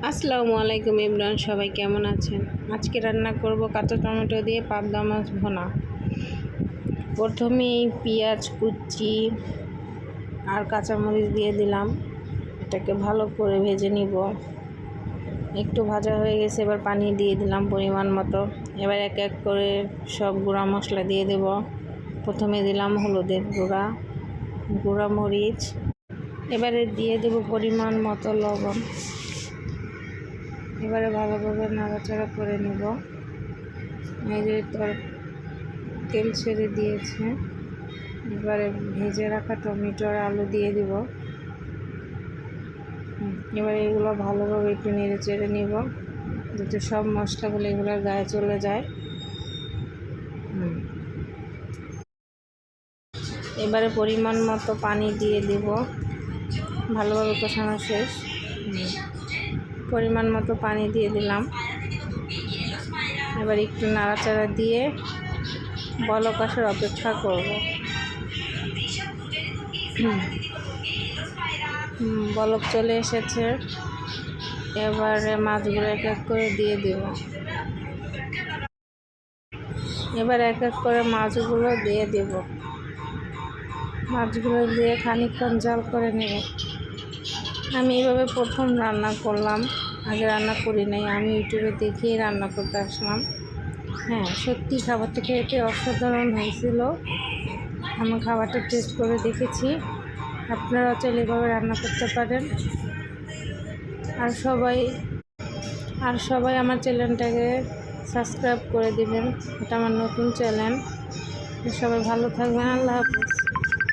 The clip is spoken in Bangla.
আসসালামু আলাইকুম ইমরান, সবাই কেমন আছেন? আজকে রান্না করব কাঁচা টমেটো দিয়ে পাবদা মাছ ভুনা। প্রথমেই পেঁয়াজ কুচি আর কাঁচামরিচ দিয়ে দিলাম, এটাকে ভালো করে ভেজে নিব। একটু ভাজা হয়ে গেছে, এবার পানি দিয়ে দিলাম পরিমাণ মতো। এবার এক এক করে সব গুঁড়া মশলা দিয়ে দেব। প্রথমে দিলাম হলুদের গুঁড়া মরিচ, এবারে দিয়ে দেব পরিমাণ মতো লবণ। এবারে ভালোভাবে নাড়াচাড়া করে নেব। এই যে তেল ছেড়ে দিয়েছে, এবারে ভেজে রাখা টমেটো আর আলু দিয়ে দিব। এবারে এগুলো ভালোভাবে একটু নেড়ে চেড়ে নেব, যাতে সব মশলাগুলো এগুলোর গায়ে চলে যায়। এবারে পরিমাণ মতো পানি দিয়ে দিব। ভালোভাবে কষানো শেষ, পরিমাণ মতো পানি দিয়ে দিলাম। এবার একটু নাড়াচাড়া দিয়ে বলক আসার অপেক্ষা করব। বলক চলে এসেছে, এবারে মাছগুলো এক এক করে দিয়ে দেব। এবার এক এক করে মাছগুলো দিয়ে দেব। মাছগুলো দিয়ে খানিকক্ষণ জাল করে নেব। আমি এইভাবে প্রথম রান্না করলাম, আগে রান্না করি নাই। আমি ইউটিউবে দেখেই রান্না করতে আসলাম। হ্যাঁ, সত্যি খাবারটা খেতে অসাধারণ হয়েছিল। আমি খাবারটা টেস্ট করে দেখেছি, আপনারাও চাইলে এভাবে রান্না করতে পারেন। আর সবাই আমার চ্যানেলটাকে সাবস্ক্রাইব করে দিবেন, এটা আমার নতুন চ্যানেল। সবাই ভালো থাকবেন, আল্লাহ হাফেজ।